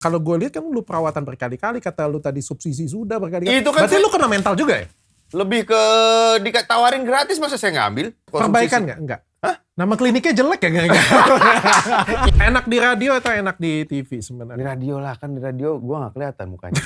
Kalau gue lihat kan lu perawatan berkali-kali, kata lu tadi subsidi sudah berkali-kali. Itu kan berarti lu kena mental juga ya? Lebih ke ditawarin gratis, masa saya ngambil? Perbaikan nggak? Enggak. Hah? Nama kliniknya jelek ya? Enggak. Enak di radio atau enak di TV Di sebenarnya? radio lah, kan di radio gue gak kelihatan mukanya.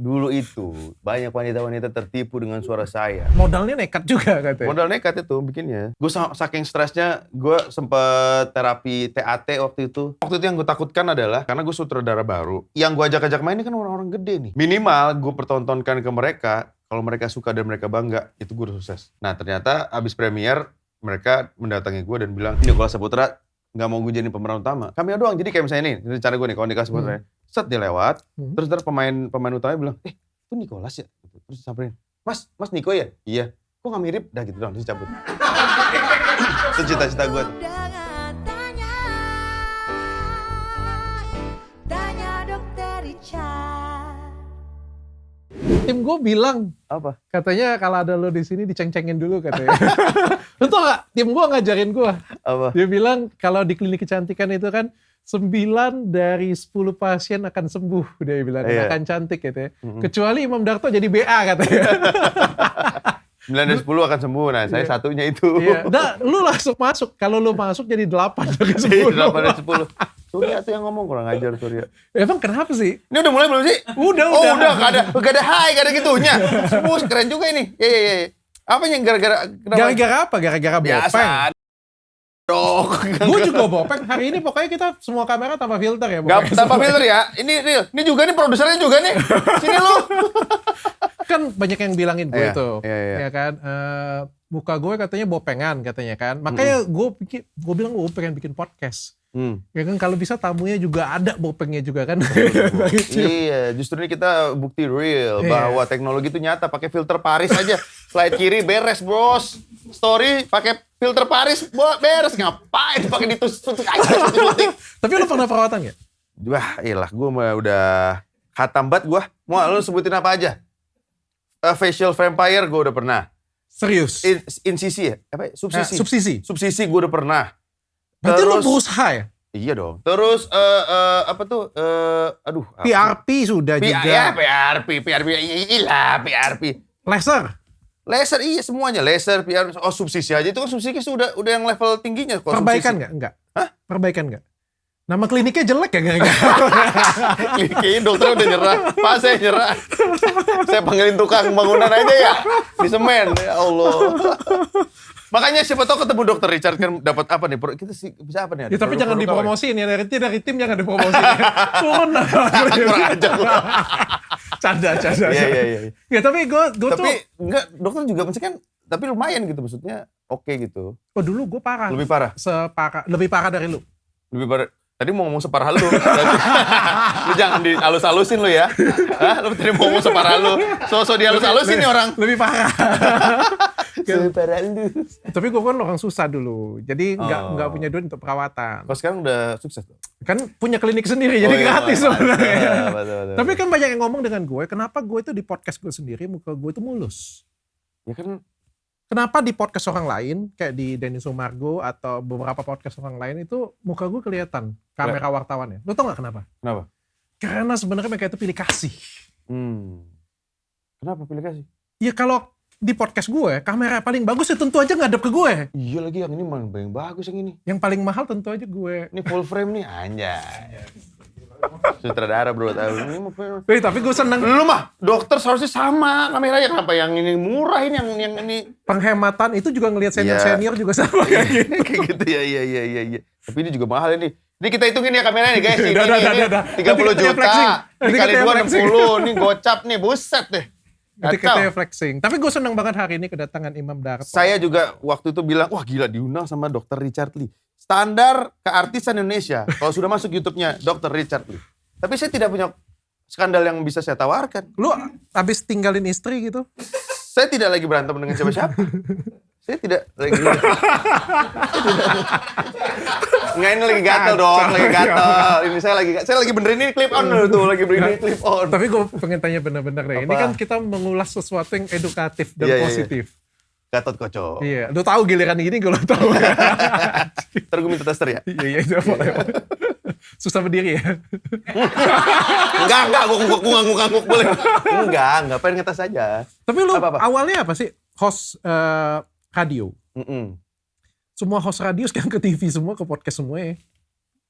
Dulu itu banyak wanita-wanita tertipu dengan suara saya. Modalnya nekat juga katanya. Modal nekat itu bikinnya. Gue saking stresnya, gue sempet terapi TAT waktu itu. Waktu itu yang gue takutkan adalah, karena gue sutradara baru, yang gue ajak-ajak main ini kan orang-orang gede nih. Minimal gue pertontonkan ke mereka, kalau mereka suka dan mereka bangga, itu gue udah sukses. Nah ternyata abis premier, mereka mendatangi gue dan bilang, Nicholas Saputra nggak mau gue jadi pemeran utama. Cameo doang, jadi kayak misalnya ini cara gue nih, kalau Nicholas Saputra. Set dia lewat, terus ntar pemain utamanya bilang, itu Nicholas ya? Terus disamperin, Mas Niko ya? Iya. Kok gak mirip? Dah gitu doang, terus cabut. Itu cita-cita gue tuh. Tanya Dokter Richard. Tim gue bilang, Apa? katanya kalau ada lo di sini diceng-cengin dulu katanya. Lu tau gak? Tim gue ngajarin gue. Apa? Dia bilang kalau di klinik kecantikan itu kan 9 dari 10 pasien akan sembuh, dia bilang, akan cantik gitu ya. Kecuali Imam Darto jadi BA katanya. 9 dari 10 akan sembuh, nah saya satunya itu. Iya. Nah, lu langsung masuk. Kalau lu masuk jadi 8 dari 10. 8 dari 10. Surya tuh yang ngomong, kurang ajar Surya. Emang kenapa sih? Ini udah mulai belum sih? Udah. Oh udah, gak ada hai, gak ada gitunya. Sembuh, keren juga ini. Iya. Apa yang gara-gara? Gara-gara apa? Gara-gara biasa. bopeng. Dok. Gue juga bopeng. Hari ini pokoknya kita semua kamera tanpa filter ya. Gak tanpa filter ya. Ini real. Ini juga nih produsernya juga nih. Sini lu. Kan banyak yang bilangin gue Iya, itu. iya. Ya kan. Muka gue katanya bopengan katanya kan. Makanya gue bilang gue pengen bikin podcast. Ya kan kalau bisa tamunya juga ada bopengnya juga kan. Iya, justru ini kita bukti real bahwa teknologi itu nyata. Pakai filter Paris aja. Slide kiri beres, bros. Story pakai filter Paris beres. Ngapain pakai ditusuk aja. Tapi lu pernah perawatan nggak? Wah, iyalah, gue udah khatam banget gue. Mau lu sebutin apa aja? Facial vampire gue udah pernah. Serius? Insisi ya? Apa? Subsisi. Subsisi Gue udah pernah. Berarti lu berusaha ya? Iya dong. Terus apa tuh? PRP sudah juga. Ya PRP. PRP. Laser iya semuanya. Laser, PRP. Oh subsisi aja itu kan subsisi udah yang level tingginya. Perbaikan nggak? Enggak. Hah? Perbaikan nggak? Nama kliniknya jelek ya? Enggak. Kayaknya dokternya udah nyerah. Pak saya nyerah. Saya panggilin tukang bangunan aja ya. Di semen. Ya Allah. Makanya siapa tahu ketemu Dokter Richard kan dapat apa nih? Kita sih bisa apa nih? Ya, tapi jangan dipromosiin ya. Dari tim jangan dipromosiin. Turun lah. Kurang ajar lu. Canda. Iya. Ya tapi gue tuh. Tapi enggak, dokter juga mesti kan, tapi lumayan gitu maksudnya. Oke gitu. Oh dulu gue parah. Lebih parah? Lebih parah dari lu. Lebih parah. Tadi mau ngomong separah lu. Lu jangan dihalus-halusin lu ya. Hah? Lu tadi mau ngomong separah lu. So dihalus-halusin nih orang. Lebih parah. Separah lu. Tapi gue kan orang susah dulu. Jadi nggak punya duit untuk perawatan. Kalau sekarang udah sukses tuh. Kan punya klinik sendiri, jadi gratis sebenarnya. Betul. Tapi kan banyak yang ngomong dengan gue, kenapa gue itu di podcast gue sendiri, muka gue itu mulus. Ya kan. Kenapa di podcast orang lain, kayak di Denny Sumargo atau beberapa podcast orang lain itu muka gue kelihatan, kamera wartawannya. Lo tau gak kenapa? Kenapa? Karena sebenarnya mereka itu pilih kasih. Kenapa pilih kasih? Ya kalau di podcast gue, kamera paling bagus ya tentu aja ngadep ke gue. Iya lagi yang ini paling bagus yang ini. Yang paling mahal tentu aja gue. Ini full frame nih, anjay. Sutradara bro, tahu ini mau film. Tapi gue seneng. Lu mah dokter seharusnya sama kameranya, kenapa yang ini murah ini yang ini penghematan itu juga ngelihat senior juga sama kayak gini. Kayak gitu ya, iya. Tapi ini juga mahal ini. Ini kita hitungin ya kameranya nih guys. Ini Udah. 30 juta. Dikali 2 60 nih gocap nih, buset deh. Nanti kita flexing. Tapi gue seneng banget hari ini kedatangan Imam Darto. Saya juga waktu itu bilang, wah gila diundang sama Dr. Richard Lee. Standar keartisan Indonesia. Kalau sudah masuk YouTube-nya Dr. Richard Lee. Tapi saya tidak punya skandal yang bisa saya tawarkan. Lu abis tinggalin istri gitu? Saya tidak lagi berantem dengan siapa-siapa. Saya tidak lagi. Enggak, ini lagi gatel dong, lagi gatel. Ini saya lagi benerin ini clip on dulu tuh, lagi benerin clip on. Tapi gue pengen tanya bener-bener deh. Ini kan kita mengulas sesuatu yang edukatif dan positif. Gatot Kocok. Iya, lu tahu giliran ini gue tahu. Ntar gue minta tester ya. Iya, boleh. Susah berdiri ya? Enggak, gue ngangguk boleh. Enggak, pengen ngetes aja. Tapi lu Apa-apa? awalnya apa sih? Host radio. Semua host radio sekarang ke TV semua, ke podcast semua ya.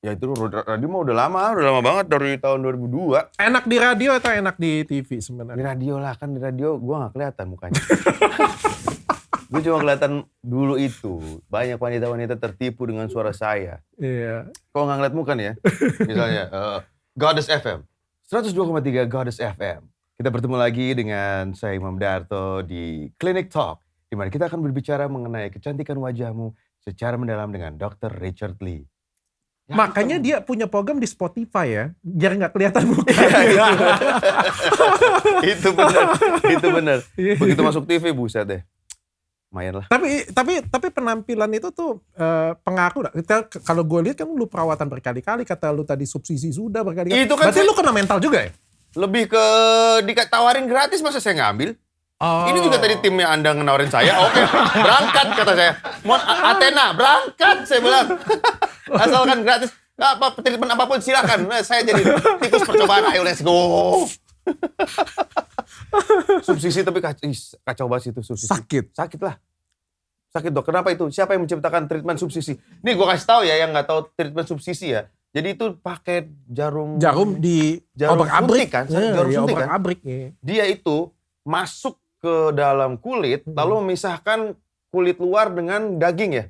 Ya itu radio mah udah lama banget dari tahun 2002. Enak di radio atau enak di TV Di sebenarnya? radio lah, kan di radio gue gak kelihatan mukanya. Gue cuma kelihatan dulu itu. Banyak wanita-wanita tertipu dengan suara saya. Iya. Kok gak ngeliat muka nih ya? Misalnya, Goddess FM. 102,3 Goddess FM. Kita bertemu lagi dengan saya Imam Darto di Clinic Talk. Di mana kita akan berbicara mengenai kecantikan wajahmu secara mendalam dengan Dr. Richard Lee. Ya, Makanya dia punya program di Spotify ya, biar nggak kelihatan muka. itu benar. Begitu masuk TV, buset deh. Lumayan lah. Tapi penampilan itu tuh pengaruh. Kalau gue lihat kan lu perawatan berkali-kali, kata lu tadi subsidi sudah berkali-kali. Itu kan berarti lu kena mental juga ya? Lebih ke ditawarin gratis, masa saya ngambil? Ini juga tadi timnya Anda nawarin saya, oke, berangkat kata saya. Mohon Athena, berangkat saya bilang. Asalkan gratis, treatment apapun silakan. Nah, saya jadi tikus percobaan, ayo let's go. Subsidi tapi kacau banget itu subsidi. Sakit lah. Sakit dok, kenapa itu? Siapa yang menciptakan treatment subsidi? Nih gue kasih tahu ya yang nggak tahu treatment subsidi ya. Jadi itu pakai jarum obrak-abrik kan? Jarum suntik kan? Obrak-abrik ya. Dia itu masuk ke dalam kulit, lalu memisahkan kulit luar dengan daging ya.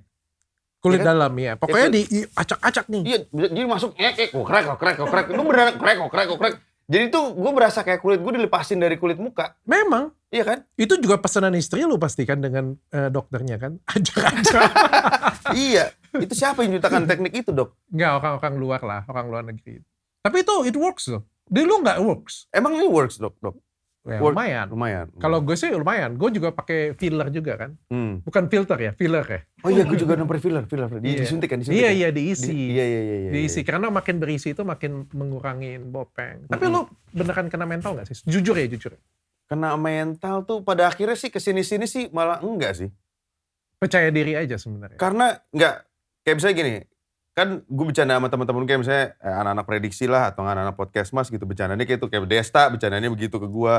Kulit Ya kan? dalam ya. Pokoknya diacak-acak nih. Iya, jadi masuk krek. Itu beneran krek. Jadi tuh gue berasa kayak kulit gue dilepasin dari kulit muka. Memang. Iya kan? Itu juga pesanan istri lu pasti kan dengan dokternya kan? Ajak-ajak. Iya. Itu siapa yang menciptakan teknik itu dok? Enggak, orang luar lah. Orang luar negeri. Tapi itu it works loh. Di lu nggak works. Emang ini works dok? Ya, Work. lumayan. Kalau gue sih lumayan. Gue juga pakai filler juga kan. Bukan filter ya, filler ya. Oh iya, gue juga nomor filler. Iya. Disuntik kan? Iya, diisi. Iya. Diisi, karena makin berisi itu makin mengurangin bopeng. Tapi lu beneran kena mental gak sih? Jujur ya. Kena mental tuh pada akhirnya sih kesini-sini sih malah enggak sih. Percaya diri aja sebenarnya. Karena enggak, kayak misalnya gini, kan gue bercanda sama teman-teman kayak misalnya anak-anak prediksi lah atau anak-anak podcast mas gitu, bercandanya kayak itu, kayak Desta bercandanya begitu ke gue.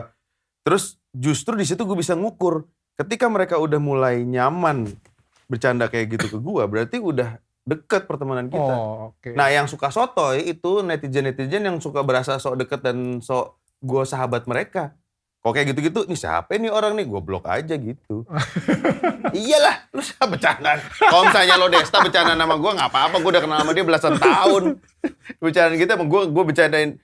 Terus justru di situ gue bisa ngukur ketika mereka udah mulai nyaman bercanda kayak gitu ke gue, berarti udah deket pertemanan kita. Okay. Nah yang suka sotoy itu netizen yang suka berasa sok deket dan sok gue sahabat mereka. Kok kayak gitu-gitu, nih siapa nih orang nih, gue blok aja gitu. Iyalah, lu siapa bercanda? Kalau misalnya lo Desta bercanda sama gue gak apa-apa, gue udah kenal sama dia belasan tahun. Bercanda gitu emang gue bercandain.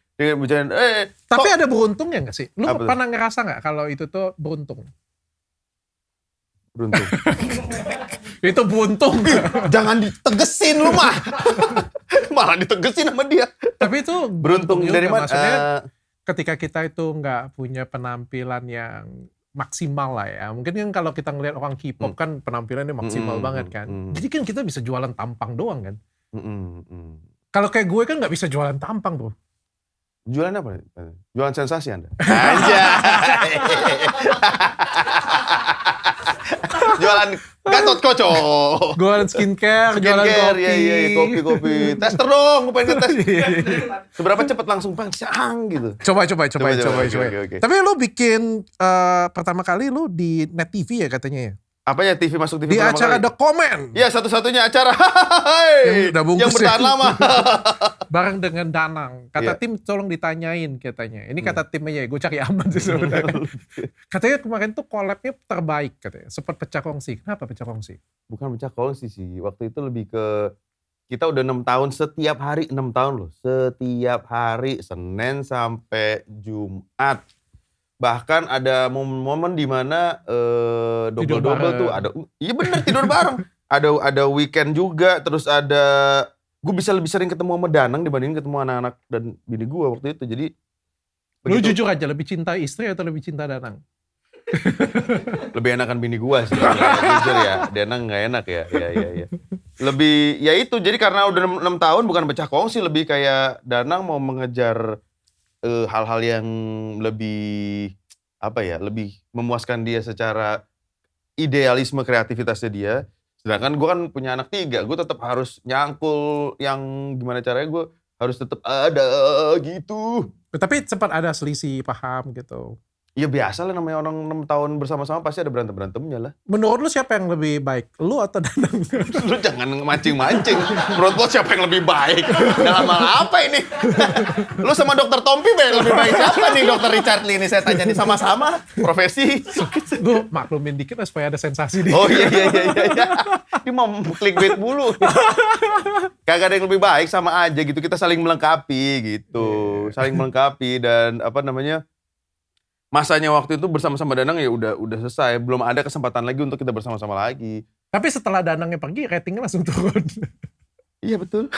Tapi ada beruntungnya gak sih? Lu pernah ngerasa gak kalau itu tuh beruntung? Beruntung. Itu buntung. Jangan ditegesin lu mah. Malah ditegesin sama dia. Tapi itu beruntung juga, dari mana? Maksudnya ketika kita itu nggak punya penampilan yang maksimal lah ya. Mungkin kan kalau kita ngelihat orang K-pop kan penampilannya maksimal banget kan. Jadi kan kita bisa jualan tampang doang kan. Kalau kayak gue kan nggak bisa jualan tampang bro. Jualan apa? Jualan sensasi Anda? Anjay. Jualan Gatot Koco. Jualan skincare, jualan kopi. Iya, kopi. Tester dong, gue pengen ngetes. Seberapa cepat langsung bang, siang gitu. Coba. Okay. Tapi lu bikin pertama kali lu di Net TV ya katanya ya? Apanya TV masuk TV di pertama acara kali? The Comment. Iya, satu-satunya acara yang bertahan lama. Bareng dengan Danang. Kata tim tolong ditanyain katanya. Ini kata tim aja, gue cari aman sih sebenarnya. Katanya kemarin tuh collab-nya terbaik katanya. Sempat pecah kongsi. Kenapa pecah kongsi? Bukan pecah kongsi sih. Waktu itu lebih ke kita udah 6 tahun setiap hari 6 tahun loh. Setiap hari Senin sampai Jumat. Bahkan ada momen-momen di mana double-double tuh ada. Iya bener, tidur bareng. Ada weekend juga, terus ada gue bisa lebih sering ketemu sama Danang dibandingin ketemu anak-anak dan bini gue waktu itu. Jadi lu jujur aja, lebih cinta istri atau lebih cinta Danang? Lebih enakan bini gue sih. Jujur ya, Danang gak enak ya. Iya. Lebih ya itu, jadi karena udah 6 tahun bukan pecah kongsi, lebih kayak Danang mau mengejar hal-hal yang lebih lebih memuaskan dia secara idealisme kreativitasnya dia. Sedangkan gue kan punya anak 3, gue tetap harus nyangkul yang gimana caranya gue harus tetap ada gitu. Tapi sempat ada selisih paham gitu. Ya biasa lah, namanya orang 6 tahun bersama-sama pasti ada berantem-berantemnya lah. Menurut lu siapa yang lebih baik? Lu atau Danang? Lu jangan mancing-mancing. Menurut lo siapa yang lebih baik? Dalam hal apa ini? Lu sama Dokter Tompi lebih baik siapa nih? Dokter Richard Lee ini saya tanya nih, sama-sama profesi. Lu maklumin dikit lah supaya ada sensasi di. Oh iya. Dia mau clickbait mulu. Kagak ada yang lebih baik, sama aja gitu. Kita saling melengkapi gitu. Saling melengkapi dan apa namanya? Masanya waktu itu bersama-sama Danang ya udah selesai. Belum ada kesempatan lagi untuk kita bersama-sama lagi. Tapi setelah Danangnya pergi, ratingnya langsung turun. Iya betul.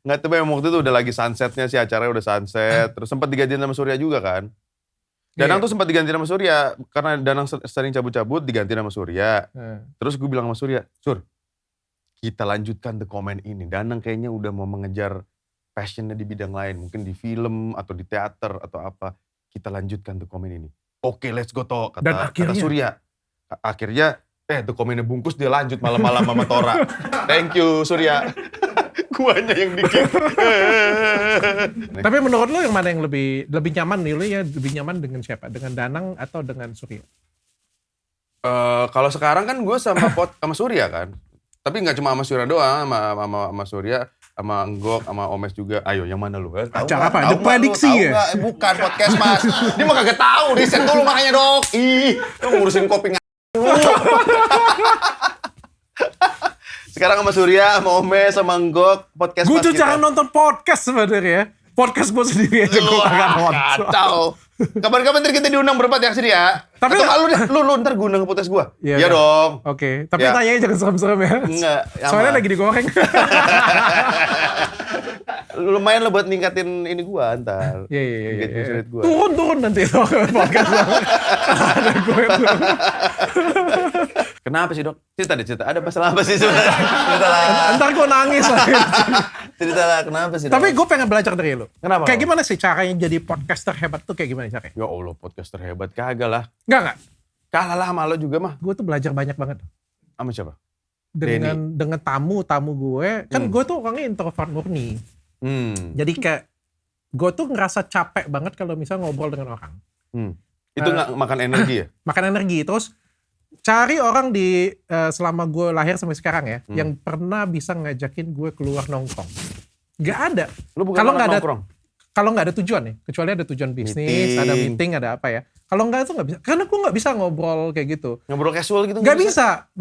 Nggak tahu, memang waktu itu udah lagi sunsetnya sih, acaranya udah sunset. Terus sempat digantiin sama Surya juga kan. Danang tuh sempat digantiin sama Surya. Karena Danang sering cabut-cabut, digantiin sama Surya. Terus gue bilang sama Surya, Sur, kita lanjutkan The Comment ini. Danang kayaknya udah mau mengejar passionnya di bidang lain, mungkin di film atau di teater atau apa. Kita lanjutkan The Comment ini. Oke, let's go toh, kata Surya. Akhirnya The Comment-nya bungkus, dia lanjut malam-malam sama Tora. Thank you Surya. Guanya yang bikin. Tapi menurut lo yang mana yang lebih nyaman nih? Lo ya lebih nyaman dengan siapa? Dengan Danang atau dengan Surya? Kalau sekarang kan gue sama Surya kan. Tapi nggak cuma sama Surya doang, sama Surya, sama Enggok, sama Omes juga. Ayo, yang mana lu? Acara apa? Ada prediksi ya? Bukan podcast mas. Dia mah kagak tahu. Riset dulu makanya dok. Lu ngurusin kopi Sekarang sama Surya, sama Omes, sama Enggok, podcast. Gue tuh jangan nonton podcast sebenarnya. Podcast gue sendiri aja gue kagak nonton. Kacau. Kapan-kapan ntar kita diundang berempat ya sini ya. Tapi atau lu ntar undang ke podcast gue. Iya dong. Oke. Tapi tanyanya jangan serem-serem ya. Enggak. Soalnya lagi digoreng. Lumayan lah buat ningkatin ini gue ntar. Iya. Turun nanti podcast. Ada gue yang turun. Kenapa sih dok? Cerita. Ada masalah apa sih sebenarnya? Ntar gue nangis lah. Cerita lah, kenapa sih dok? Tapi gue pengen belajar dari lu. Kenapa? Kayak gimana sih caranya jadi podcaster hebat tuh kayak gimana caranya? Ya Allah, podcaster hebat kagak lah. Enggak. Kalah lah sama lo juga mah. Gue tuh belajar banyak banget. Sama siapa? Dengan tamu gue. Kan gue tuh orangnya introvert murni. Jadi kayak gue tuh ngerasa capek banget kalau misalnya ngobrol dengan orang. Itu nggak makan energi ya? Makan energi. Terus cari orang di selama gue lahir sampai sekarang ya, yang pernah bisa ngajakin gue keluar nongkrong. Gak ada. Kalau nggak ada tujuan ya, kecuali ada tujuan bisnis, ada meeting, ada apa ya. Kalau nggak itu nggak bisa. Karena gue nggak bisa ngobrol kayak gitu. Ngobrol casual gitu? Nggak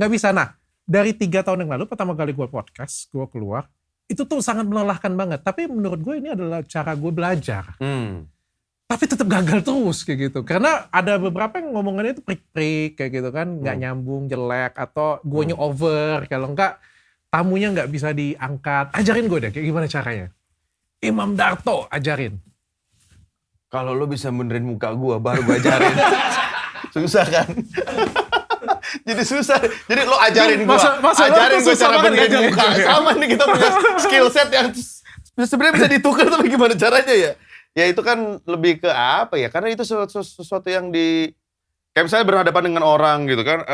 bisa. Nah, dari 3 tahun yang lalu pertama kali gue podcast, gue keluar, itu tuh sangat melelahkan banget. Tapi menurut gue ini adalah cara gue belajar. Tapi tetap gagal terus kayak gitu. Karena ada beberapa yang ngomongannya itu prik-prik kayak gitu kan. Nggak nyambung, jelek, atau guanya over. Kalau enggak, tamunya nggak bisa diangkat. Ajarin gue deh, kayak gimana caranya. Imam Darto, ajarin. Kalau lo bisa benerin muka gue, baru gue ajarin. Susah kan? Jadi susah. Jadi lo ajarin gue. Ajarin gue cara benerin muka. Sama nih, kita punya skill set yang sebenarnya bisa ditukar, tapi gimana caranya ya? Ya itu kan lebih ke apa ya, karena itu sesuatu yang kayak misalnya berhadapan dengan orang gitu kan,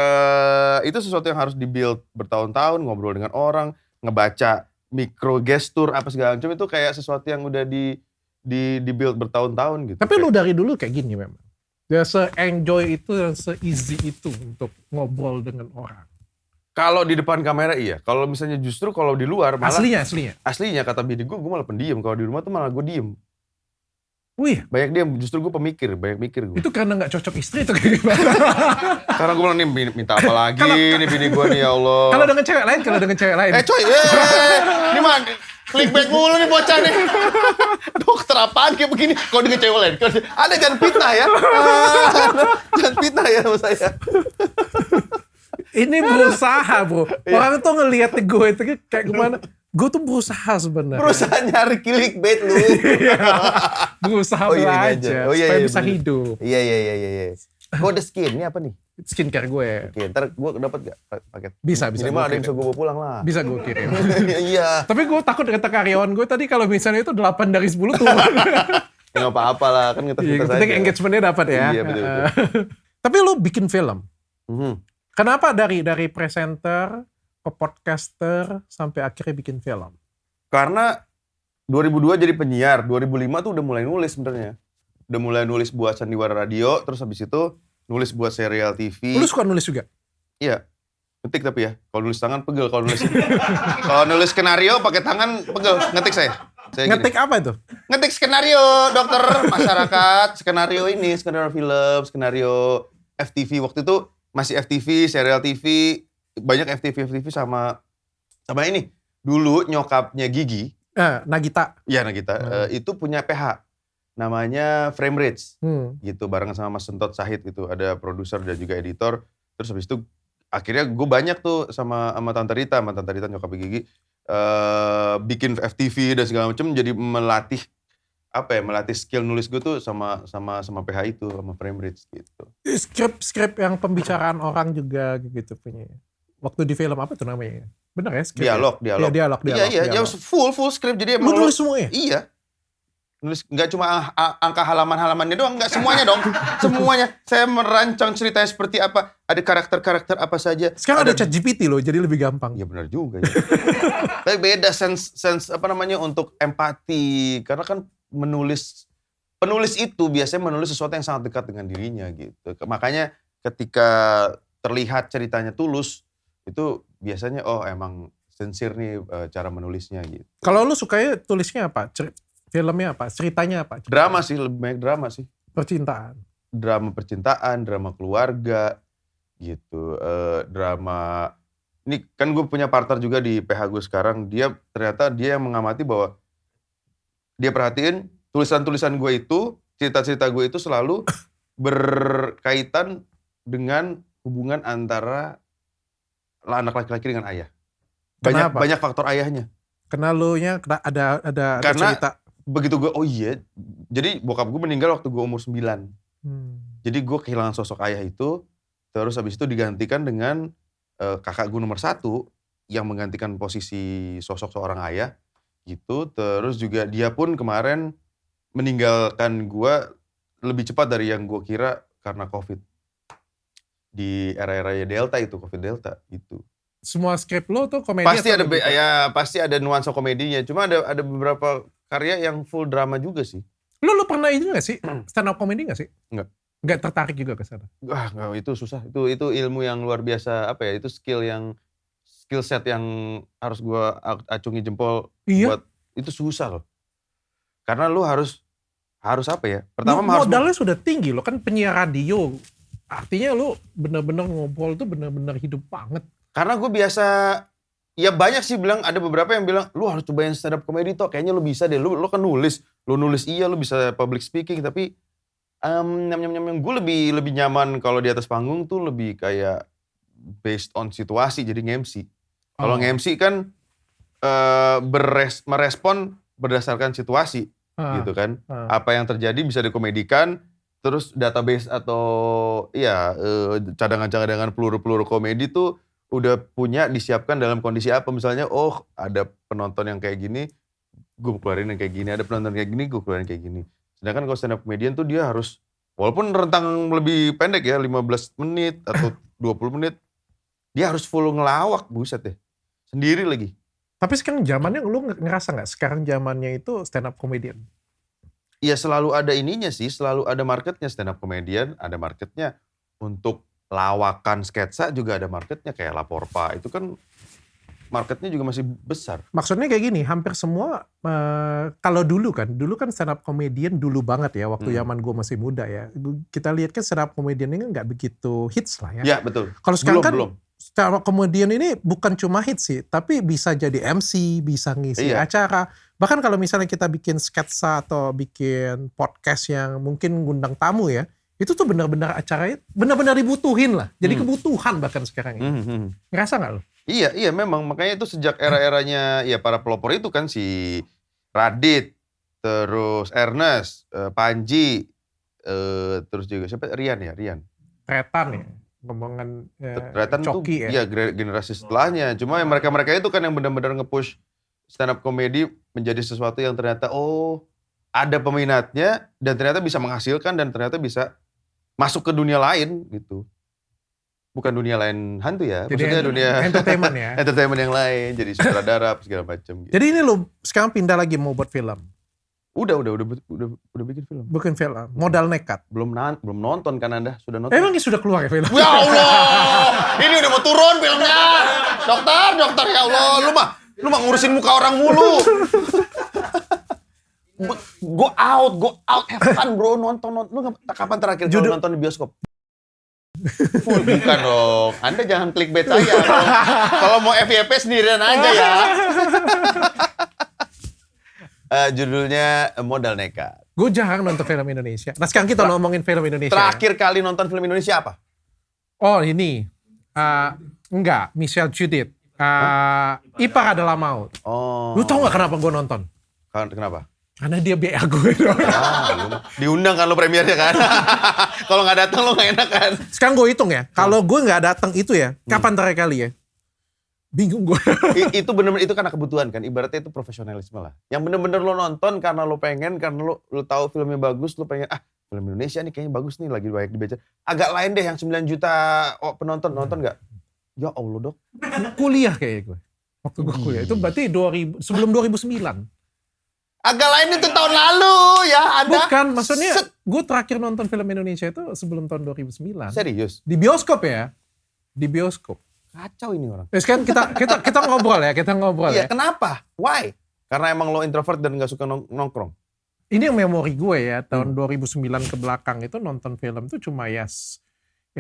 itu sesuatu yang harus di-build bertahun-tahun, ngobrol dengan orang, ngebaca mikro gestur, apa segala macam, itu kayak sesuatu yang udah di-build bertahun-tahun gitu. Tapi lu dari dulu kayak gini memang? Ya se-enjoy itu dan se-easy itu untuk ngobrol dengan orang? Kalau di depan kamera iya, kalau misalnya justru kalau di luar malah... Aslinya kata bini gue malah pendiam, kalau di rumah tuh malah gue diem. Wih, banyak dia, justru gue banyak mikir gue. Itu karena gak cocok istri itu kayak gimana? Karena gue bilang nih minta apa lagi nih bini gue nih, ya Allah. Kalau dengan cewek lain. Coy, ini mah clickbait mulu nih bocah nih. Dokter apaan kayak begini? Kalau dengan cewek lain, ada jangan fitnah ya. Jangan fitnah ya sama saya. Ini berusaha bro. Orang tuh ngeliat gue itu kayak gimana. Gue tuh berusaha sebenarnya. Berusaha nyari clickbait lu. Berusaha belajar supaya bisa hidup. Iya. Kode skin, ini apa nih? Skincare gue. Oke, ntar gue dapat gak paket? Bisa. Minimal ada yang bisa gue bawa pulang lah. Bisa gue kirim. Iya. Tapi gue takut kata karyawan gue tadi kalau misalnya itu 8 dari 10 tuh. Ya gak apa-apa lah, kan kita saja. Penting engagementnya dapat ya. Iya, betul. Tapi lu bikin film. Kenapa dari presenter ke podcaster sampai akhirnya bikin film? Karena 2002 jadi penyiar, 2005 tuh udah mulai nulis sebenarnya. Udah mulai nulis buat Sandiwara Radio, terus habis itu nulis buat serial TV. Lu suka nulis juga? Iya. Ngetik tapi ya. Kalau nulis tangan pegel, kalau nulis skenario pakai tangan pegel, ngetik saya. Ngetik apa itu? Ngetik skenario dokter masyarakat, skenario ini, skenario film, skenario FTV. Waktu itu masih FTV, serial TV, banyak FTV sama ini. Dulu nyokapnya Gigi, Nagita. iya Nagita, itu punya PH. Namanya Frame Rage. Gitu, barengan sama Mas Sentot Sahid gitu. Ada produser dan juga editor. Terus habis itu akhirnya gue banyak tuh sama Tante Rita nyokapnya Gigi. Bikin FTV dan segala macam, jadi melatih skill nulis gue tuh sama PH itu, sama Frame Rage gitu. Skrip yang pembicaraan orang juga gitu punya. Waktu di film apa tuh namanya? Bener ya? Skrip Dialog. Ya, dialog. Iya, full script. Jadi emang Lu nulis semuanya? Iya. Nulis nggak cuma angka halaman-halamannya doang, nggak semuanya dong. Semuanya. Saya merancang ceritanya seperti apa, ada karakter-karakter apa saja. Sekarang ada ChatGPT loh, jadi lebih gampang. Iya benar juga ya. Tapi beda sense untuk empati, karena kan penulis itu biasanya menulis sesuatu yang sangat dekat dengan dirinya gitu. Makanya ketika terlihat ceritanya tulus, itu biasanya emang sincere nih cara menulisnya gitu. Kalau lu sukanya tulisnya apa? Filmnya apa? Ceritanya apa? Drama sih, lebih banyak drama sih. Percintaan. Drama percintaan, drama keluarga gitu. Drama, ini kan gue punya partner juga di PH gue sekarang. Ternyata dia yang mengamati bahwa dia perhatiin tulisan-tulisan gue itu, cerita-cerita gue itu selalu berkaitan dengan hubungan antara anak laki-laki dengan ayah. Banyak faktor ayahnya. Karena lu nya ada Karena cerita. Begitu gue, jadi bokap gue meninggal waktu gue umur 9. Jadi gue kehilangan sosok ayah itu, terus habis itu digantikan dengan kakak gue nomor 1 yang menggantikan posisi sosok seorang ayah gitu. Terus juga dia pun kemarin meninggalkan gue lebih cepat dari yang gue kira karena COVID. Di era-era Delta itu, COVID Delta itu. Semua skrip lo tuh komedi? Pasti ada nuansa komedinya. Cuma ada beberapa karya yang full drama juga sih. Lu pernah itu gak sih? Stand up comedy gak sih? Enggak. Enggak tertarik juga ke sana? Enggak, itu susah. Itu ilmu yang luar biasa, itu skill set yang harus gua acungi jempol. Iya. Itu susah loh. Karena lu harus Pertama modalnya sudah tinggi lo, kan penyiar radio. Artinya lu bener-bener ngobrol tuh bener-bener hidup banget. Karena gue biasa, ya banyak sih bilang, ada beberapa yang bilang, lu harus cobain stand up comedy toh, kayaknya lu bisa deh, lu kan nulis iya, lu bisa public speaking, tapi gue lebih nyaman kalau di atas panggung tuh lebih kayak based on situasi, jadi nge-MC. Kalau nge-MC kan merespon berdasarkan situasi, gitu kan. Apa yang terjadi bisa dikomedikan, terus database atau cadangan-cadangan peluru-peluru komedi tuh udah disiapkan dalam kondisi apa. Misalnya, ada penonton yang kayak gini, gue keluarin yang kayak gini. Ada penonton kayak gini, gue keluarin kayak gini. Sedangkan kalau stand up comedian tuh dia harus, walaupun rentang lebih pendek ya, 15 menit atau 20 menit, dia harus full ngelawak, buset deh. Sendiri lagi. Tapi sekarang zamannya, lu ngerasa gak sekarang zamannya itu stand up comedian? Iya, selalu ada ininya sih, selalu ada marketnya stand up comedian, ada marketnya untuk lawakan sketsa juga ada marketnya, kayak Laporpa itu kan marketnya juga masih besar. Maksudnya kayak gini, hampir semua kalau dulu kan stand up comedian dulu banget ya, waktu zaman gue masih muda ya. Kita lihat kan stand up comedian ini nggak begitu hits lah ya. Iya betul. Kalau sekarang stand up comedian ini bukan cuma hits sih, tapi bisa jadi MC, bisa ngisi acara. Bahkan kalau misalnya kita bikin sketsa atau bikin podcast yang mungkin ngundang tamu ya, itu tuh benar-benar acaranya benar-benar dibutuhin lah. Jadi kebutuhan bahkan sekarang ini. Ngerasa gak lo? Iya memang. Makanya itu sejak era-eranya ya para pelopor itu kan, si Radit, terus Ernest, Panji, terus juga siapa? Rian. Tretan ya, ngomongan Tretan Coki tuh, ya. generasi setelahnya. Cuma mereka itu kan yang benar-benar nge-push stand up comedy menjadi sesuatu yang ternyata ada peminatnya dan ternyata bisa menghasilkan dan ternyata bisa masuk ke dunia lain gitu. Bukan dunia lain hantu ya, Jadi maksudnya dunia entertainment ya. entertainment yang lain, jadi sutradara segala macam gitu. Jadi ini lo sekarang pindah lagi mau buat film. Udah bikin film. Bukan film, modal nekat. Belum nonton kan Anda? Sudah nonton? Emang ini sudah keluar ya film? Ya Allah, ini udah mau turun filmnya. Dokter ya Allah, lu mah ngurusin muka orang mulu. Go out, have fun bro, nonton. Lu kapan terakhir kalau nonton di bioskop? Bukan dong, Anda jangan clickbait saya. Kalau mau FYP sendirian aja ya. Judulnya Modal Nekat. Gue jarang nonton film Indonesia. Nah sekarang kita ngomongin film Indonesia. Terakhir kali nonton film Indonesia apa? Oh ini, enggak, Michelle Judith. Ipar Adalah Maut. Oh. Lu tau gak kenapa gue nonton? Kenapa? Karena dia BA gue dong. Diundang kan lo premiernya kan? Kalau nggak datang lo nggak enak kan? Sekarang gue hitung ya, kalau gue nggak datang itu ya, kapan terakhir kali ya? Bingung gue. Itu bener-bener itu karena kebutuhan kan, ibaratnya itu profesionalisme lah. Yang bener-bener lo nonton karena lo pengen, karena lo tahu filmnya bagus, lo pengen film Indonesia nih kayaknya bagus nih, lagi banyak dibaca. Agak lain deh yang 9 juta penonton, nonton nggak? Ya Allah Dok. Kuliah kayaknya gue. Waktu gue kuliah, itu berarti sebelum 2009. Agak lain itu tahun lalu ya Anda. Bukan, maksudnya gue terakhir nonton film Indonesia itu sebelum tahun 2009. Serius? Di bioskop ya. Di bioskop. Kacau ini orang. Sekarang kita ngobrol ya, Iya, kenapa? Why? Karena emang lo introvert dan gak suka nongkrong? Ini yang memori gue ya, tahun 2009 ke belakang itu nonton film itu cuma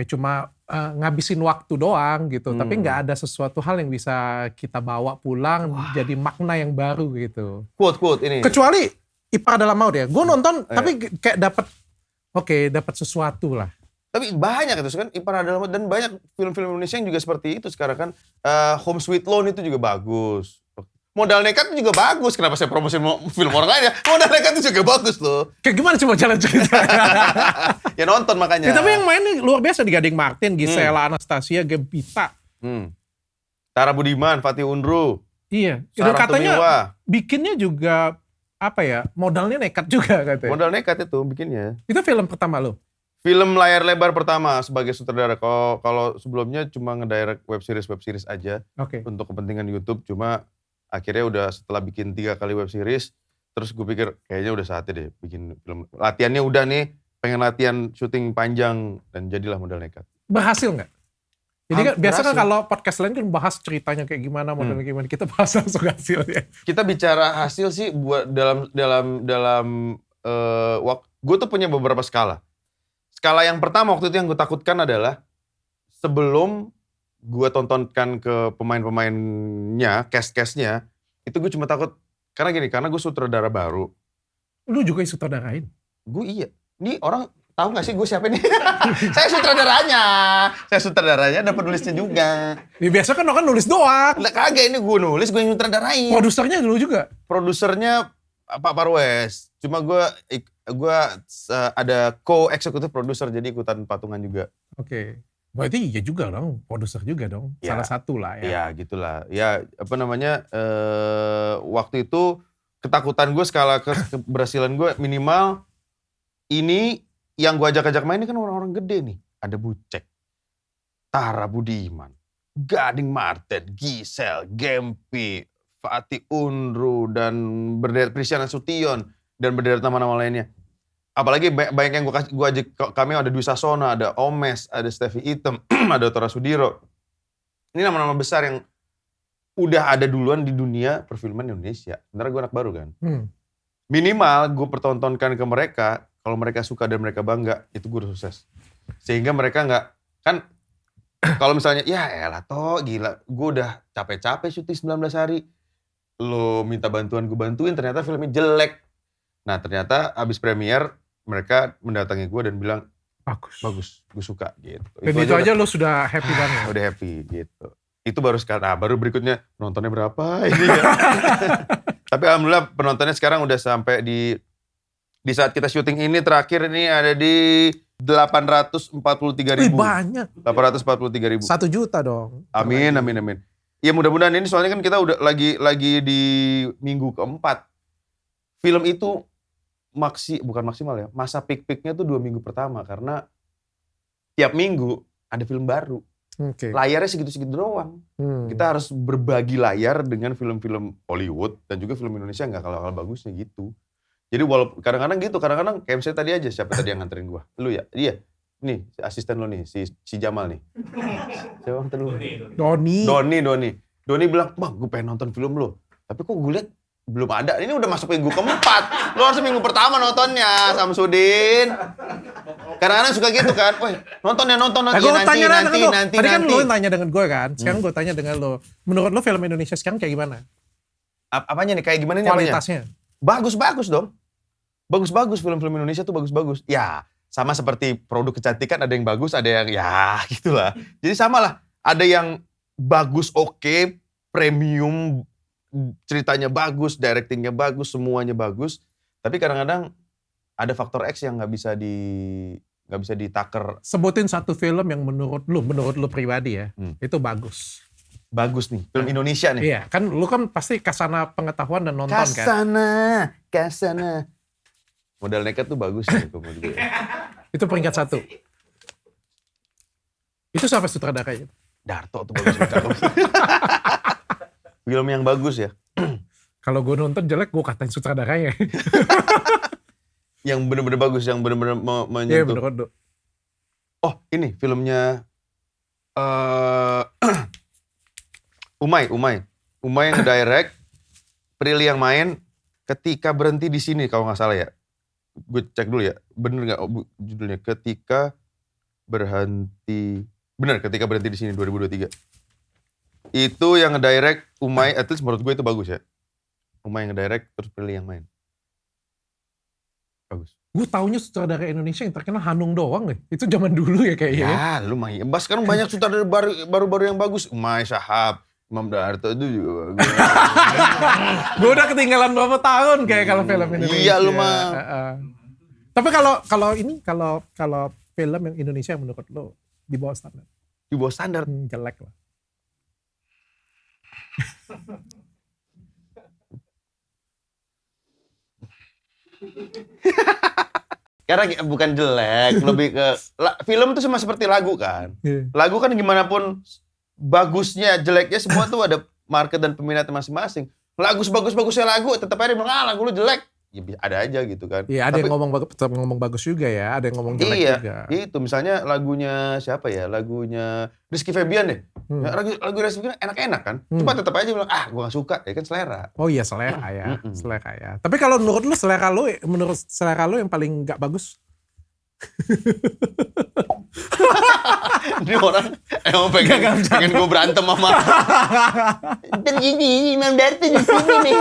cuma ngabisin waktu doang gitu. Tapi nggak ada sesuatu hal yang bisa kita bawa pulang jadi makna yang baru gitu. Quote ini. Kecuali Ipar Adalah Maut ya. Gue nonton tapi kayak dapat sesuatu lah. Tapi banyak itu kan Ipar Adalah Maut, dan banyak film-film Indonesia yang juga seperti itu sekarang kan. Home Sweet Loan itu juga bagus. Modal Nekat juga bagus. Kenapa saya promosiin film orang lain ya? Modal Nekat itu juga bagus loh. Kayak gimana coba jalan cerita? Ya nonton makanya. Ya, tapi yang main nih luar biasa di Gading Martin, Gisela Anastasia, Gempita. Tara Budiman, Fatih Unru. Iya. Itu Sarah katanya Tumiwa. bikinnya juga modalnya nekat juga katanya. Modal Nekat itu bikinnya. Itu film pertama lo? Film layar lebar pertama sebagai sutradara. Kalau sebelumnya cuma ngedirect web series aja. Oke. Untuk kepentingan YouTube. Cuma akhirnya udah setelah bikin 3 kali web series, terus gue pikir kayaknya udah saatnya deh bikin film. Latihannya udah nih, pengen latihan syuting panjang, dan jadilah Modal Nekat. Berhasil nggak? Jadi kan biasa kan Berhasil. kalau podcast lain kan bahas ceritanya kayak gimana, modelnya gimana. Kita bahas langsung hasilnya. Kita bicara hasil sih buat dalam waktu. Gue tuh punya beberapa skala. Skala yang pertama waktu itu yang gue takutkan adalah sebelum gue tontonkan ke pemain-pemainnya, cast-castnya, itu gue cuma takut karena gue sutradara baru. Lu juga yang sutradarain? Gue iya. Ini orang tahu nggak sih gue siapa nih? Saya sutradaranya dan penulisnya juga. Ya biasa kan nulis doang. Lah kagak, ini gue nulis, gue yang sutradarain. Produsernya dulu juga? Produsernya Pak Parwes. Cuma gue ada co-executive producer, jadi ikutan patungan juga. Oke. Berarti iya juga dong, produser juga dong. Ya, salah satu lah ya. Ya gitulah. Ya waktu itu ketakutan gue, skala keberhasilan gue minimal ini yang gue ajak main ini kan orang-orang gede nih. Ada Bucek, Tara Budiman, Gading Martin, Gisel, Gempi, Fatih Unru, dan berderet Prisiana Sution, dan berderet nama-nama lainnya. Apalagi banyak yang gue ajak kami, ada Dwi Sasono, ada Omes, ada Steffi Item, ada Tora Sudiro. Ini nama-nama besar yang udah ada duluan di dunia perfilman Indonesia. Sebenarnya gue anak baru kan. Minimal gue pertontonkan ke mereka, kalau mereka suka dan mereka bangga, itu gue udah sukses. Sehingga mereka nggak, kan kalau misalnya, ya elah toh gila, gue udah capek-capek syuting 19 hari. Lo minta bantuan, gue bantuin, ternyata filmnya jelek. Nah ternyata abis premier, mereka mendatangi gue dan bilang, bagus, gue suka gitu. Dan itu aja lo sudah happy banget. Udah happy gitu. Itu baru sekarang, baru berikutnya penontonnya berapa ini ya. Tapi alhamdulillah penontonnya sekarang udah sampai di saat kita syuting ini terakhir ini ada di 843.000. Banyak. 843.000. 1 juta dong. Amin. Ya mudah-mudahan ini, soalnya kan kita udah lagi di minggu keempat. Film itu bukan maksimal ya, masa peak-peaknya tuh 2 minggu pertama, karena tiap minggu ada film baru. Oke. Layarnya segitu-segitu doang. Kita harus berbagi layar dengan film-film Hollywood dan juga film Indonesia nggak kalah bagusnya gitu. Jadi walaupun kadang-kadang gitu, kadang-kadang kayak misalnya tadi aja, siapa tadi yang nganterin gua? Lu ya? Iya. Nih, asisten lo nih, si Jamal nih. Siapa yang nganterin lu? Doni bilang, "Bang, gue pengen nonton film lo." Tapi kok gue liat belum ada. Ini udah masuk minggu keempat. Lo harus minggu pertama nontonnya, Samsudin. Kadang-kadang suka gitu kan. Woi, nonton ya, nonton Nah, nanti. Tadi kan lo yang tanya dengan gue kan. Sekarang gue tanya dengan lo. Menurut lo film Indonesia sekarang kayak gimana? Apanya nih? Kayak gimana nih apanya? Kualitasnya? Bagus-bagus dong. Bagus-bagus film-film Indonesia tuh bagus-bagus. Ya, sama seperti produk kecantikan, ada yang bagus, ada yang ya gitulah. Jadi sama lah. Ada yang bagus, oke, premium, ceritanya bagus, directingnya bagus, semuanya bagus. Tapi kadang-kadang ada faktor X yang nggak bisa ditaker. Sebutin satu film yang menurut lu pribadi ya, itu bagus. Bagus nih, film Indonesia nih. Iya, kan lu kan pasti kasana pengetahuan dan nonton kan. Kasana. Modal nekat tuh bagus nih menurut gue. Itu peringkat 1. Itu siapa sutradaranya? Darto tuh bagus. Film yang bagus ya. Kalau gue nonton jelek, gue katain sutradaranya. Yang bener-bener bagus, yang bener-bener Iya, menyentuh. bener. Oh, ini filmnya Umay yang ngedirect, Prilly yang main, Ketika Berhenti di Sini kalau nggak salah ya. Gue cek dulu ya, bener nggak judulnya? Ketika Berhenti di Sini 2023. Itu yang ngedirect Umay, at least menurut gue itu bagus ya. Umay yang ngedirect, terus Prilly yang main. Bagus. Gue taunya sutradara Indonesia yang terkenal Hanung doang deh. Itu zaman dulu ya kayaknya. Ya, lumayan. Sekarang banyak sutradara baru-baru yang bagus. Umay, Shahab, Imam Darto itu juga bagus. Gue udah ketinggalan berapa tahun kayak kalau film Indonesia. Iya, lu mah. Tapi kalau film yang Indonesia yang menurut lo di bawah standar. Di bawah standar. Jelek lah. Karena bukan jelek, lebih ke film tuh sama seperti lagu kan. Lagu kan gimana pun bagusnya, jeleknya semua tuh ada market dan peminatnya masing-masing. Lagu sebagus-bagusnya lagu, tetap aja dia bilang, lagu lu jelek. Ya ada aja gitu kan. Iya, ada yang ngomong bagus juga ya, ada yang ngomong jelek juga. Iya, itu misalnya lagunya siapa ya? Lagunya Rizky Febian deh. Ya, lagu Rizky Febian enak-enak kan. Cuma tetap aja bilang, gue gak suka. Ya kan selera. Oh iya, selera ya. Tapi kalau menurut lu selera lu yang paling gak bagus? Ini orang emang pengen gue berantem sama. Terjadi Imam Darto di sini.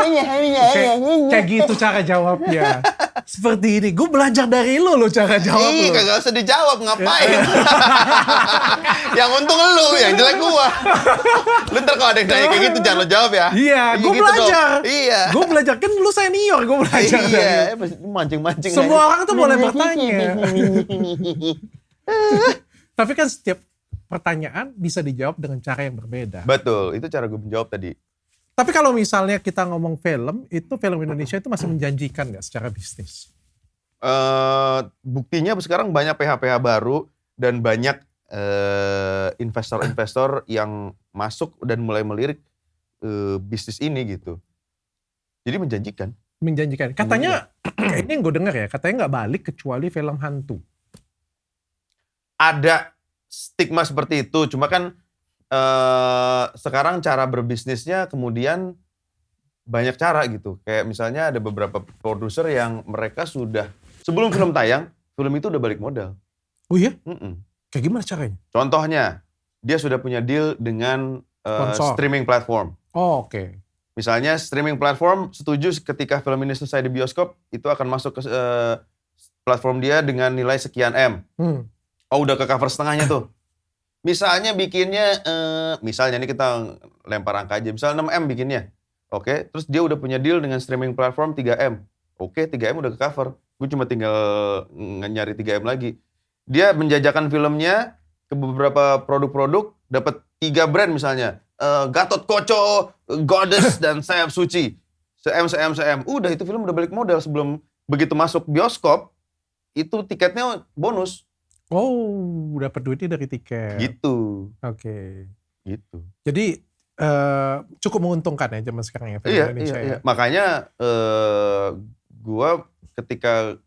Kayak gitu cara jawabnya. Seperti ini. Gue belajar dari lu cara jawab lu. Iya, kagak usah dijawab, ngapain? Yang untung lu, yang jelek gua. Lu ntar kalau ada yang nanya kayak gitu jangan lo jawab ya. Iya, gue gitu belajar. Dong. Iya. Gue belajar, kan lu senior, gue belajar. Iya, mancing-mancing. Semua orang tuh boleh bertanya. Tapi kan setiap pertanyaan bisa dijawab dengan cara yang berbeda. Betul, itu cara gue menjawab tadi. Tapi kalau misalnya kita ngomong film, itu film Indonesia itu masih menjanjikan nggak secara bisnis? Buktinya sekarang banyak PH-PH baru dan banyak investor-investor yang masuk dan mulai melirik bisnis ini gitu. Jadi menjanjikan. Menjanjikan. Katanya, kayaknya yang gue dengar ya, katanya nggak balik kecuali film hantu. Ada stigma seperti itu, cuma kan sekarang cara berbisnisnya kemudian banyak cara gitu. Kayak misalnya ada beberapa produser yang mereka sudah, sebelum film tayang, film itu udah balik modal. Oh iya? Kayak gimana caranya? Contohnya, dia sudah punya deal dengan streaming platform. Oh, oke. Misalnya streaming platform setuju ketika film ini selesai di bioskop, itu akan masuk ke platform dia dengan nilai sekian M. Oh, udah ke cover setengahnya tuh. Misalnya bikinnya, misalnya ini kita lempar angka aja, misalnya 6M bikinnya. Oke, terus dia udah punya deal dengan streaming platform 3M. Oke, 3M udah ke cover. Gue cuma tinggal nyari 3M lagi. Dia menjajakan filmnya ke beberapa produk-produk, dapat 3 brand misalnya. Gatot Koco, Goddess, dan Sayap Suci. Se-M. Udah itu film udah balik modal sebelum begitu masuk bioskop, itu tiketnya bonus. Oh, dapat duitnya dari tiket. Gitu. Oke. Gitu. Jadi cukup menguntungkan ya zaman sekarang ya film Indonesia Iya. ya. Makanya gue ketika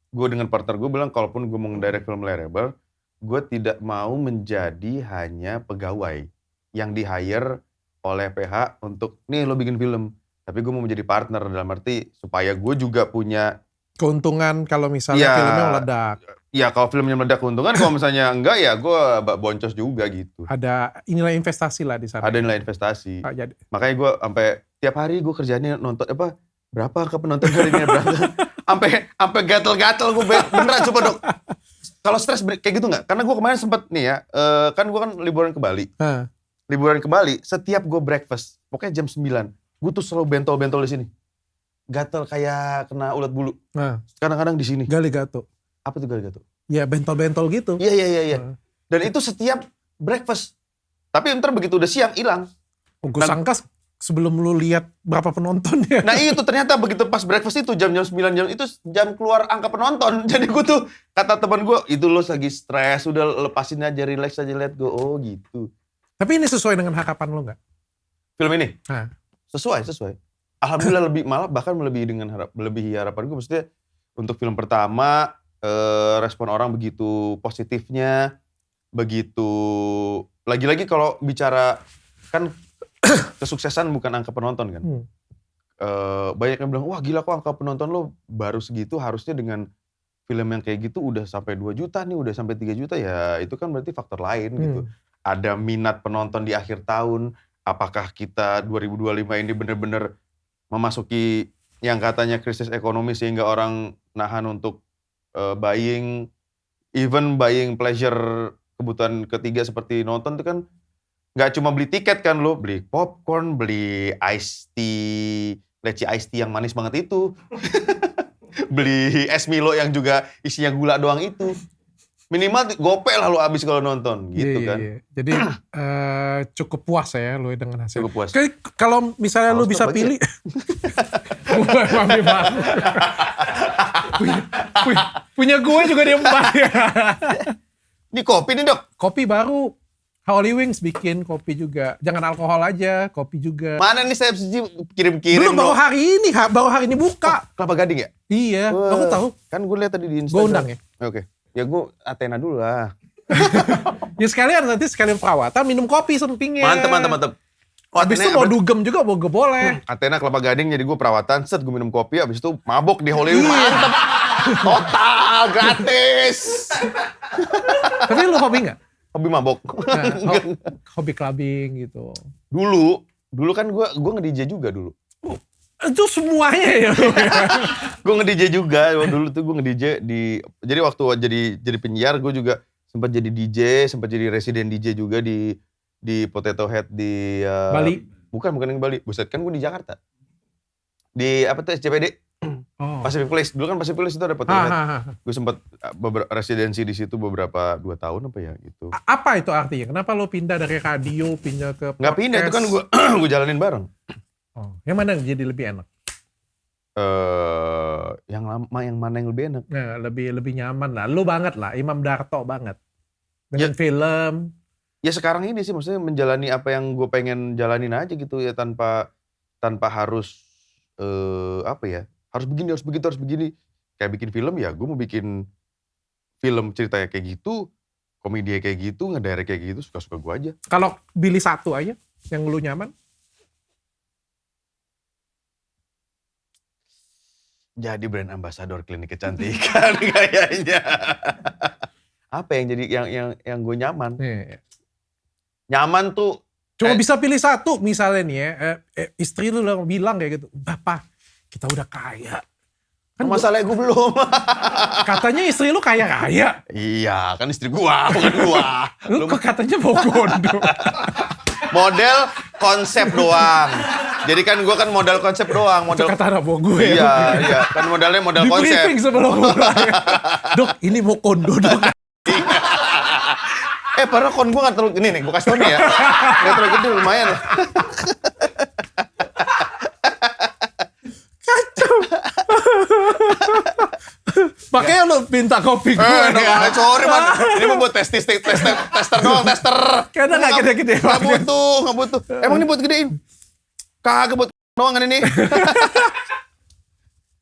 gue dengan partner gue bilang kalaupun gue mau ngedirect film Layerable, gue tidak mau menjadi hanya pegawai yang di-hire oleh PH untuk nih lo bikin film. Tapi gue mau menjadi partner dalam arti supaya gue juga punya Keuntungan kalau misalnya filmnya meledak. Ya kalau filmnya meledak keuntungan, kalau misalnya enggak ya gue boncos juga gitu. Ada nilai investasi lah di sana. Ada nilai investasi. Jadi. Makanya gue sampai tiap hari gue kerjanya nonton berapa ke penonton hari ini berapa. Sampai gatel-gatel gue beneran coba dok. Kalau stres kayak gitu nggak? Karena gue kemarin sempet nih ya, kan gue kan liburan ke Bali. Liburan ke Bali, setiap gue breakfast, pokoknya jam 9, gue tuh selalu bentol-bentol di sini. Gatel kayak kena ulat bulu. Kadang-kadang di sini. Gali gato. Apa tuh gali gato? Ya bentol-bentol gitu. Iya. Dan itu setiap breakfast. Tapi ntar begitu udah siang hilang. Gue sangka sebelum lu lihat berapa penontonnya. Nah itu ternyata begitu pas breakfast itu jam 9 itu jam keluar angka penonton. Jadi gue tuh kata teman gue itu lo lagi stres udah lepasin aja relax aja let go. Oh gitu. Tapi ini sesuai dengan harapan lo nggak? Film ini? Sesuai. Alhamdulillah bahkan melebihi harapan gue. Maksudnya untuk film pertama respon orang begitu positifnya, begitu lagi-lagi kalau bicara kan kesuksesan bukan angka penonton kan. Banyak yang bilang wah gila kok angka penonton lo baru segitu, harusnya dengan film yang kayak gitu udah sampai 2 juta nih, udah sampai 3 juta ya itu kan berarti faktor lain gitu. Ada minat penonton di akhir tahun, apakah kita 2025 ini benar-benar memasuki yang katanya krisis ekonomi sehingga orang nahan untuk buying pleasure kebutuhan ketiga seperti nonton itu kan nggak cuma beli tiket kan lo, beli popcorn, beli iced tea, leci iced tea yang manis banget itu. Beli es Milo yang juga isinya gula doang itu. Minimal gope lah lo abis kalau nonton gitu kan. Iya. Jadi cukup puas ya lo dengan hasil. Cukup puas. Kalau misalnya lo bisa pilih. punya gue juga dia empat ya. Ini kopi nih dok. Kopi baru. Holy Wings bikin kopi juga. Jangan alkohol aja, kopi juga. Mana nih saya kirim-kirim. Belum baru hari ini buka. Kelapa Gading ya? Iya, aku tahu. Kan gue lihat tadi di Instagram. Gue undang ya. Oke. Ya gue Athena dulu lah. Ya sekalian perawatan minum kopi sampingnya. Mantep. Oh, abis itu mau dugem juga boleh. Athena Kelapa Gading jadi gue perawatan, gue minum kopi, abis itu mabok di Hollywood. Mantep. Total gratis. Tapi lu hobi gak? Hobi mabok. Hobi clubbing gitu. Dulu kan gue nge-DJ juga dulu. Itu semuanya ya. Gue nge-DJ juga. Dulu tuh gue nge-DJ jadi waktu jadi penyiar gue juga sempat jadi DJ, sempat jadi residen DJ juga di Potato Head di Bali. Bukan yang Bali. Buset kan gue di Jakarta. Di apa tuh SCPD? Pacific Place. Dulu kan Pacific Place itu ada Potato Head. Gue sempat residensi di situ beberapa 2 tahun apa ya gitu. Apa itu artinya? Kenapa lo pindah dari radio pindah ke podcast? Nggak pindah, itu kan gue jalanin bareng. Yang mana yang jadi lebih enak? Yang mana yang lebih enak? Nah, lebih nyaman lah. Lu banget lah, Imam Darto banget. Dengan film. Ya sekarang ini sih maksudnya menjalani apa yang gue pengen jalanin aja gitu ya tanpa harus harus begini, harus begitu, harus begini. Kayak bikin film ya gue mau bikin film ceritanya kayak gitu, komedi kayak gitu, ngedirect kayak gitu, suka-suka gue aja. Kalau pilih satu aja yang lu nyaman? Jadi brand ambassador klinik kecantikan kayaknya. Apa yang jadi yang gue nyaman? Nyaman tuh cuma bisa pilih satu misalnya nih ya, istri lu bilang kayak gitu, Bapak kita udah kaya. Kan masalahnya gue belum. Katanya istri lu kaya. Iya kan istri gua, bukan gua. Lu kok katanya mau gondok. Model konsep doang. Jadi kan gue kan modal konsep doang. Itu kata anak buah gue. Iya. Kan modalnya modal di konsep. Di briefing sebelum mulai. Dok, ini mau kondo dok. Padahal kon gue gak terlalu, ini nih gue kasih tau nih ya. Gak terlalu gede, lumayan lah. Kacau. Makanya lu minta kopi gue. Sorry man. Ini mau buat tester doang, tester. Karena nggak gede-gede. Nggak butuh. Emang ini buat gedein? Kagak buat doang kan ini.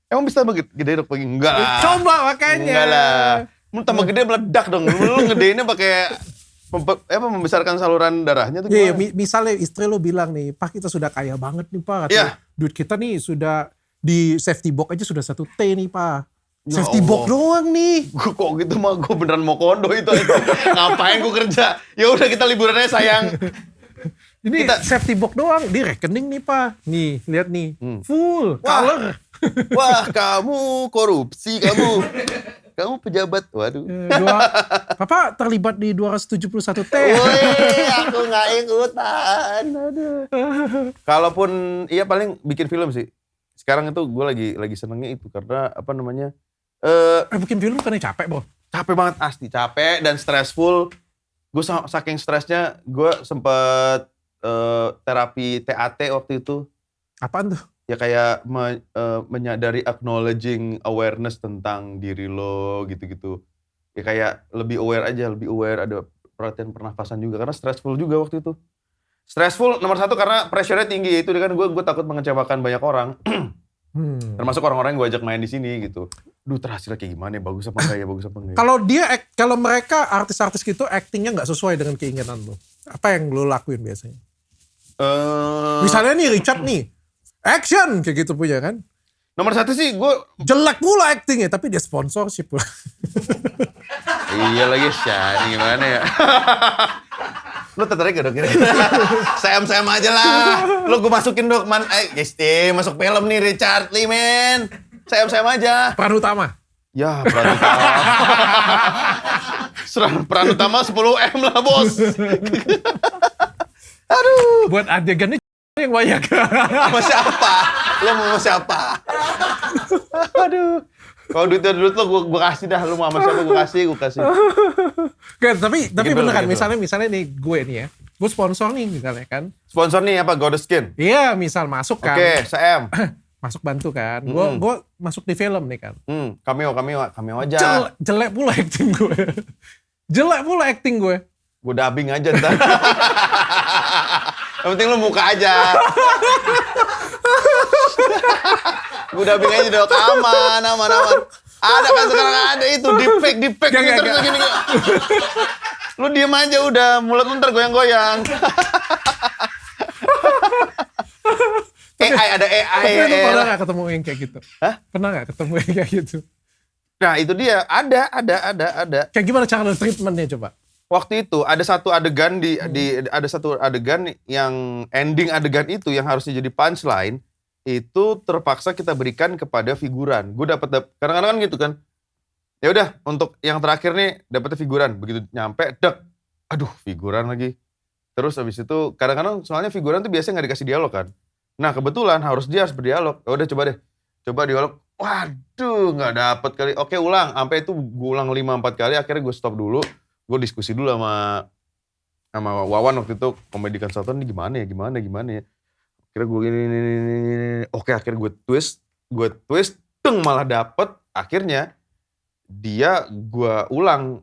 Emang bisa gede dok pagi? Enggak lah. Coba makanya. Enggak lah. Mau tambah gede meledak dong. Lu ngedeinnya pakai membesarkan saluran darahnya tuh. Iya, misalnya istri lo bilang nih, Pak kita sudah kaya banget nih Pak. Iya. Duit kita nih sudah di safety box aja sudah 1 T nih Pak. Ya Safety box Allah. doang nih. Gue kok gitu mah gue beneran mau kondo itu. Ngapain gue kerja? Ya udah kita liburannya sayang. Ini safety box doang, di rekening nih Pak. Nih, lihat nih. Full, Wah. color. Wah kamu korupsi kamu. Kamu pejabat, waduh. Papa terlibat di 271 T. Woi, aku nggak ikutan. Aduh. Kalaupun iya paling bikin film sih. Sekarang itu gue lagi senengnya itu karena apa namanya? Bikin film karena capek, Bro. Capek banget asli, capek dan stressful. Gue saking stresnya gue sempet terapi TAT waktu itu. Apaan tuh? Ya kayak menyadari acknowledging awareness tentang diri lo gitu-gitu. Ya kayak lebih aware aja, ada perhatian pernafasan juga karena stressful juga waktu itu. Stressful nomor 1 karena pressure-nya tinggi, itu kan gue takut mengecewakan banyak orang. Termasuk orang-orang yang gue ajak main di sini gitu. Duh, terhasilnya kayak gimana ya, bagus apa enggak ya. Kalau mereka artis-artis gitu actingnya nggak sesuai dengan keinginan lo, apa yang lo lakuin biasanya? Misalnya nih Richard nih, action kayak gitu punya kan? Nomor 1 sih gue Jelek pula actingnya, tapi dia sponsorship pula. iya lagi Syah, gimana ya? Lu tertarik gak dok? Sayam aja lah. Lu gue masukin dok, man. Gusti, masuk film nih Richard Lee, men. Sayam aja. Peran utama. Ya, peran utama. Peran utama 10M lah, bos. Aduh. Buat adegannya yang banyak. Sama siapa? Lu mau siapa? Aduh. Kalau duit lo gue kasih dah. Lu mau sama siapa gue kasih. Kan, tapi beneran, film. misalnya nih gue nih ya. Gue sponsor nih misalnya kan. Sponsor nih apa? Goddess Skin? Iya, misal masuk kan. Oke, CM. Masuk bantu kan. Gue masuk di film nih kan. Cameo aja. Jelek pula acting gue. Gue dubbing aja ntar. Yang penting lu muka aja. Gue dubbing aja dong, aman. Ada kan sekarang ada itu, deepfake. Terus gini. Lu diem aja udah, mulut lu ntar goyang-goyang. AI, ada AI. Tapi lu pernah gak ketemu yang kayak gitu? Hah? Pernah gak ketemu yang kayak gitu? Nah itu dia, ada. Kayak gimana cara treatmentnya coba? Waktu itu ada satu adegan ada satu adegan yang ending adegan itu yang harusnya jadi punchline itu terpaksa kita berikan kepada figuran. Gue dapat kadang-kadang kan gitu kan. Ya udah untuk yang terakhir nih dapetnya figuran. Begitu nyampe aduh figuran lagi. Terus habis itu kadang-kadang soalnya figuran tuh biasanya nggak dikasih dialog kan. Nah kebetulan dia harus berdialog. Ya udah coba dialog. Waduh nggak dapet kali. Oke ulang. Sampai itu gue ulang 5-4 kali. Akhirnya gue stop dulu. Gue diskusi dulu sama Wawan waktu itu, komedi konsultan ini gimana ya. Akhirnya gue gini. Oke akhirnya gue twist, malah dapet. Akhirnya gue ulang,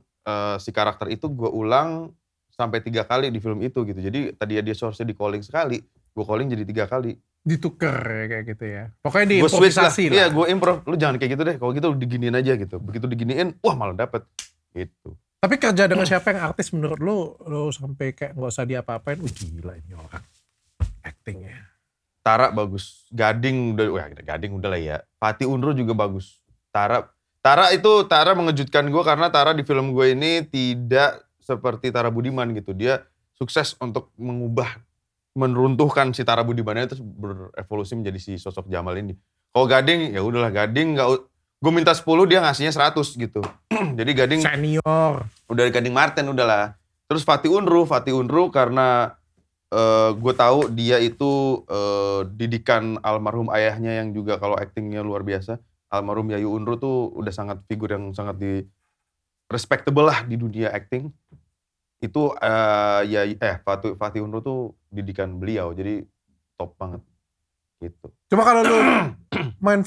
si karakter itu gue ulang sampai 3 kali di film itu gitu. Jadi tadi dia source-nya di calling sekali, gue calling jadi 3 kali. Ditukar ya kayak gitu ya. Pokoknya Gua switch diimprovisasi lah. Iya gue improv, lu jangan kayak gitu deh. Kalau gitu diginiin aja gitu. Begitu diginiin, wah malah dapet gitu. Tapi kerja dengan siapa yang artis menurut lu sampai kayak nggak usah diapa-apain, gila ini orang actingnya. Tara bagus, Gading udah lah ya. Fatih Unru juga bagus. Tara mengejutkan gue karena Tara di film gue ini tidak seperti Tara Budiman gitu. Dia sukses untuk meruntuhkan si Tara Budiman itu berevolusi menjadi si sosok Jamal ini. Kalau Gading ya udahlah, Gading gue minta 10 dia ngasihnya 100 gitu. Jadi Gading senior. Udah Gading Marten udahlah. Terus Fatih Unru karena gue tahu dia itu didikan almarhum ayahnya yang juga kalau aktingnya luar biasa. Almarhum Yayu Unru tuh udah sangat figur yang sangat respectable lah di dunia acting. Itu Fatih Unru tuh didikan beliau, jadi top banget Gitu. Coba kalau lu main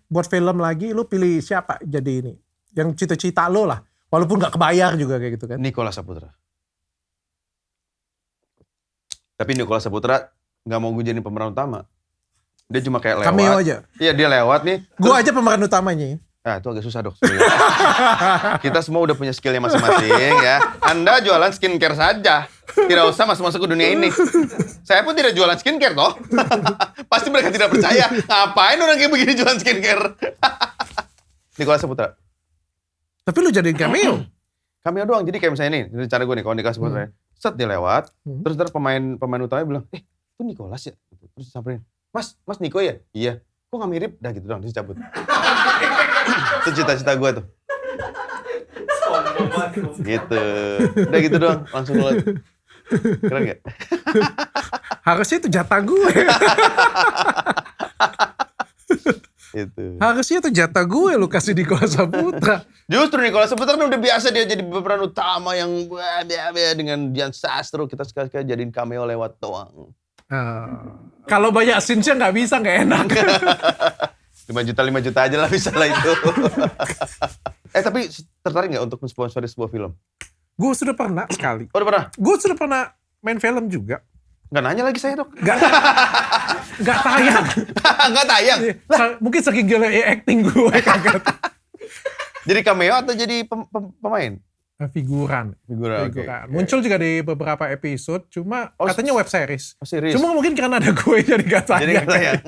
buat film lagi, lu pilih siapa jadi ini? Yang cita-cita lu lah. Walaupun gak kebayar juga kayak gitu kan. Nicholas Saputra. Tapi Nicholas Saputra gak mau gue jadi pemeran utama. Dia cuma kayak lewat. Cameo aja. Iya, dia lewat nih. Gua aja pemeran utamanya ya. Nah, itu agak susah dok. Kita semua udah punya skillnya masing-masing ya. Anda jualan skincare saja. Tidak usah masuk-masuk ke dunia ini. Saya pun tidak jualan skincare toh. Pasti mereka tidak percaya. Ngapain orang kayak begini jualan skincare? Nicholas Saputra. Tapi lu jadiin cameo. Cameo doang. Jadi kayak misalnya nih, cara gue nih, kalau Nicholas Saputra. Set dia lewat. Terus ntar pemain utamanya bilang, itu Nicholas ya? Terus samperin, Mas Niko ya? Iya. Kok gak mirip? Dah gitu doang, terus cabut. Itu cita-cita gue tuh. Gitu. Udah gitu doang, langsung lewat. Keren gak? Harusnya itu jatah gue. Itu. Harusnya itu jatah gue lu kasih di Nicholas Saputra. Justru Nicholas Saputra kan udah biasa dia jadi pemeran utama yang dengan Dian Sastro. Kita sekali-sekali jadiin cameo lewat doang. Kalau banyak scenes-nya gak bisa, gak enak. 5 juta aja lah bisa lah itu. Tapi tertarik gak untuk mensponsori sebuah film? Gue sudah pernah sekali. Oh udah pernah? Gue sudah pernah main film juga. Gak nanya lagi saya dok. Gak tayang. Gak tayang? Mungkin saking gila acting gue kaget. Jadi cameo atau jadi pemain? Figuran. Okay. Muncul juga di beberapa episode, cuma katanya web series. Series. Cuma mungkin karena ada gue jadi gak tayang. Jadi gak tayang.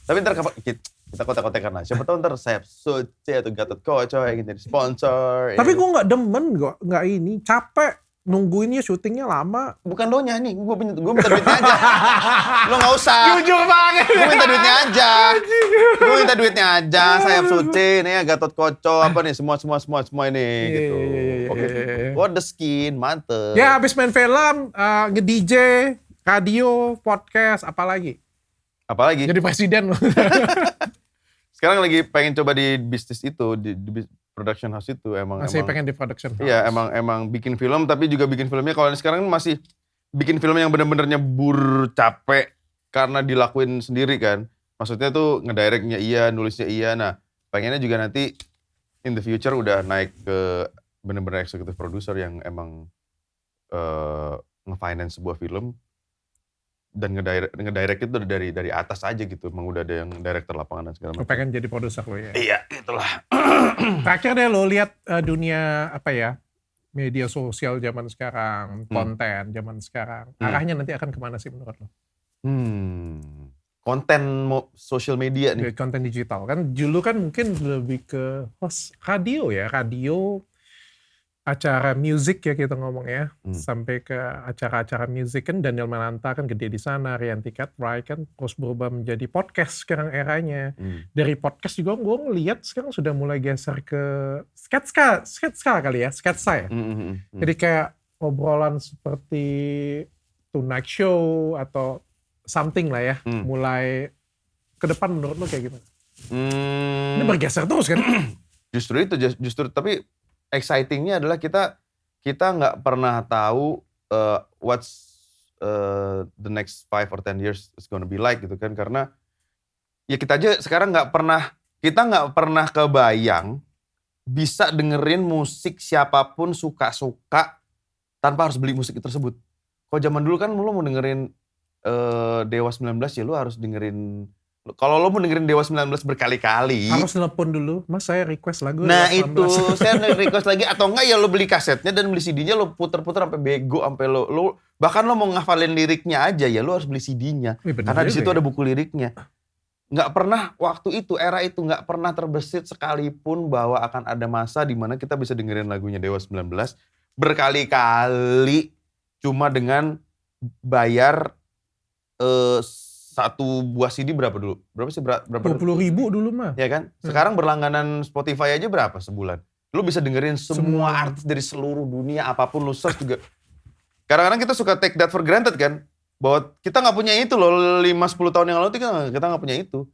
Tapi ntar kita kontak-kontakan lah. Siapa tahu ntar Sayap Suci atau Gatot Koco yang jadi sponsor. Tapi gue gak demen, gak ini. Capek nungguinnya syutingnya lama. Bukan lo nya nih, gue minta duitnya aja. Lo gak usah. Jujur banget. Gue minta duitnya aja. Gue minta duitnya aja. Sayap Suci nih, Gatot Koco, apa nih, semua ini gitu. Oke. What the skin, mantep. Ya abis main film, nge-DJ, radio, podcast, apalagi. Jadi presiden loh. Sekarang lagi pengen coba di bisnis itu, di production house itu masih pengen di production house. Iya, emang bikin film, tapi juga bikin filmnya kalau sekarang masih bikin film yang bener-bener nyebur capek karena dilakuin sendiri kan. Maksudnya tuh ngedirectnya iya, nulisnya iya. Nah, pengennya juga nanti in the future udah naik ke bener-bener executive producer yang emang nge-finance sebuah film. Dan ngedirect itu dari atas aja gitu. Emang udah ada yang director lapangan dan segala macam. Pengen jadi produser lo ya? Iya, itulah. Terakhir deh lo lihat dunia media sosial zaman sekarang, konten zaman sekarang. Arahnya nanti akan kemana sih menurut lo? Konten social media nih. Konten digital. Kan dulu kan mungkin lebih ke host radio, acara musik ya kita ngomong ya. Sampai ke acara-acara musik kan Daniel Mananta kan gede di sana, Rianti Cartwright kan terus berubah menjadi podcast sekarang eranya. Dari podcast juga gue ngeliat sekarang sudah mulai geser ke sketsa kali ya, sketsa ya. Jadi kayak obrolan seperti Tonight Show atau something lah ya. Mulai ke depan menurut lo kayak gimana? Ini bergeser terus kan? Justru tapi excitingnya adalah kita nggak pernah tahu what's the next 5 or 10 years is gonna be like gitu kan, karena ya kita aja sekarang nggak pernah kebayang bisa dengerin musik siapapun suka-suka tanpa harus beli musik tersebut. Kalau zaman dulu kan lu mau dengerin Dewa 19 ya lu harus dengerin. Kalau lo mau dengerin Dewa 19 berkali-kali, harus telepon dulu, Mas saya request lagu nah Dewa 19. itu, saya request lagi. Atau enggak ya lo beli kasetnya dan beli CD-nya, lo puter-puter sampai bego, sampai lo bahkan lo mau ngafalin liriknya aja ya lo harus beli CD-nya. Karena di situ ada buku liriknya. Nggak pernah, waktu itu, era itu nggak pernah terbesit sekalipun bahwa akan ada masa di mana kita bisa dengerin lagunya Dewa 19 berkali-kali cuma dengan bayar satu buah CD berapa dulu? Berapa sih? Berapa? 20.000 dulu mah. Ya kan? Sekarang berlangganan Spotify aja berapa sebulan? Lu bisa dengerin semua artis dari seluruh dunia, apapun lu search juga. Kadang-kadang kita suka take that for granted kan? Bahwa kita nggak punya itu loh, 5-10 tahun yang lalu kita nggak punya itu.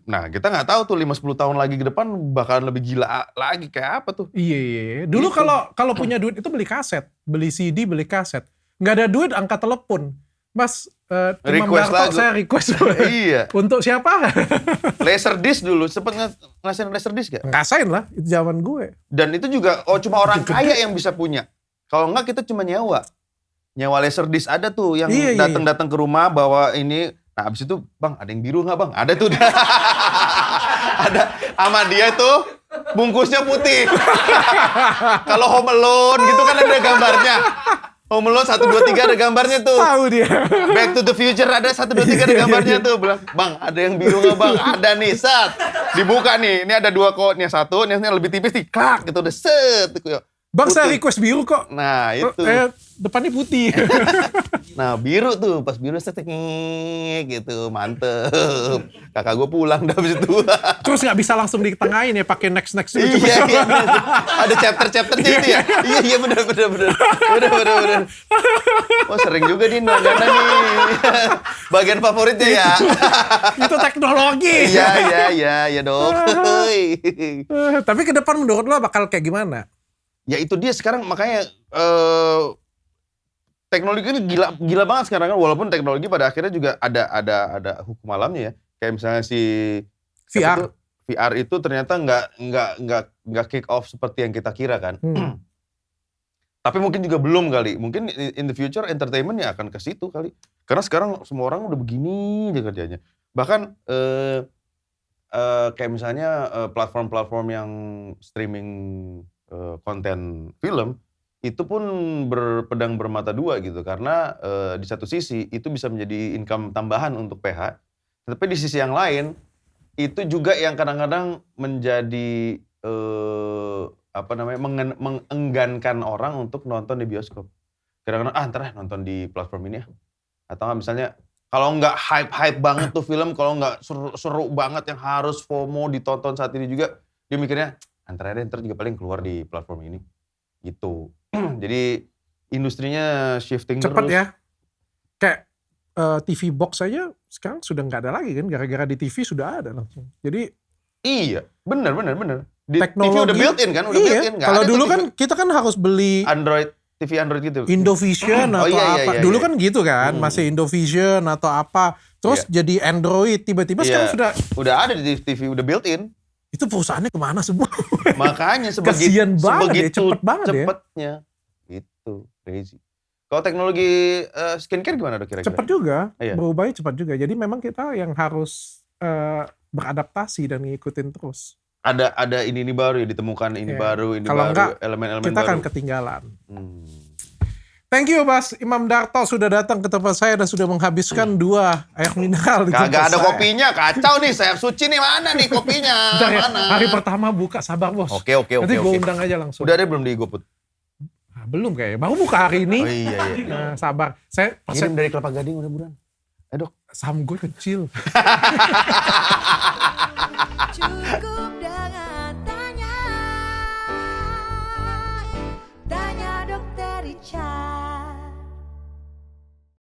Nah kita nggak tahu tuh 5-10 tahun lagi ke depan bakalan lebih gila lagi kayak apa tuh. Iya. Dulu kalau punya duit itu beli kaset, beli CD, beli kaset. Nggak ada duit angkat telepon. Mas, Imam Request Darto lagu. saya request. Iya. Untuk siapa? Laserdisc dulu, sempet ngasihin Laserdisc gak? Ngerasain lah, itu zaman gue. Dan itu juga cuma orang kaya yang bisa punya. Kalau enggak kita cuma nyewa. Nyewa Laserdisc ada tuh yang Iya. datang ke rumah bawa ini. Nah abis itu, bang ada yang biru nggak bang? Ada tuh. Ada sama dia tuh bungkusnya putih. Kalau Home Alone gitu kan ada gambarnya. Home Alone 1, 2, 3 ada gambarnya tuh. Tahu dia. Back to the Future ada 1, 2, 3 ada gambarnya tuh. Bilang, bang ada yang biru nggak bang? Ada nih, set. Dibuka nih, ini ada 2 kok. Ini yang 1, ini yang lebih tipis nih. Klak gitu udah set. Bang, saya Putih. request biru kok. Nah itu. Depannya putih. Nah biru tuh, pas biru setek gitu, mantep. Kakak gue pulang dah abis itu. Terus nggak bisa langsung ditengahin ya, pakai next gitu. Iya. Ada chapter-chapternya itu ya. Iya bener. Oh sering juga di Nagana nih. Bagian favoritnya ya. Itu teknologi. Iya dong. Tapi ke depan menurut lo bakal kayak gimana? Ya itu dia sekarang makanya teknologi ini gila banget sekarang kan, walaupun teknologi pada akhirnya juga ada hukum alamnya ya. Kayak misalnya si VR. VR itu ternyata nggak kick off seperti yang kita kira kan. Tapi mungkin juga belum kali. Mungkin in the future entertainment ya akan ke situ kali. Karena sekarang semua orang udah begini aja kerjanya. Bahkan kayak misalnya platform-platform yang streaming konten film itu pun berpedang bermata dua gitu, karena di satu sisi itu bisa menjadi income tambahan untuk PH, tapi di sisi yang lain itu juga yang kadang-kadang menjadi mengenggankan orang untuk nonton di bioskop. Kadang-kadang ntar nonton di platform ini ya, atau misalnya kalau nggak hype banget tuh film, kalau nggak seru banget yang harus FOMO ditonton saat ini juga, dia mikirnya ntar juga paling keluar di platform ini gitu. Jadi industrinya shifting Cepet terus. ya. Kayak TV box aja sekarang sudah nggak ada lagi kan, gara-gara di TV sudah ada langsung. Jadi Iya, bener. Di teknologi TV udah built-in kan, udah iya. built-in. Nggak Kalau ada dulu tuh kan kita kan harus beli TV Android gitu. Indovision atau apa. Iya. Dulu kan gitu kan, masih Indovision atau apa. Terus jadi Android, tiba-tiba sekarang udah ada di TV, udah built-in. itu perusahaannya kemana semua? Makanya Kasian banget ya, cepet banget ya. cepetnya. Itu crazy. Kalau teknologi skincare gimana dok kira-kira? Cepat juga, Iya. berubahnya cepat juga. Jadi memang kita yang harus beradaptasi dan ngikutin terus. Ada ini baru ya, ditemukan ini Iya. baru, ini Kalau baru, enggak, elemen-elemen Kita baru. akan ketinggalan. Hmm. Thank you Mas Imam Darto sudah datang ke tempat saya dan sudah menghabiskan 2 air mineral di tempat Kagak ada saya. kopinya, kacau nih. Sayap Suci nih mana nih kopinya? Bentar ya, Mana? hari pertama buka, sabar bos. Oke. Nanti gue undang aja langsung. Udah ada belum di GoFood? Nah, belum kayaknya, baru buka hari ini. Oh iya. Nah, sabar. Saya Kirim dari Kelapa Gading udah buruan. Dok. saham gue kecil. Cukup dengan tanya Dokter Richard.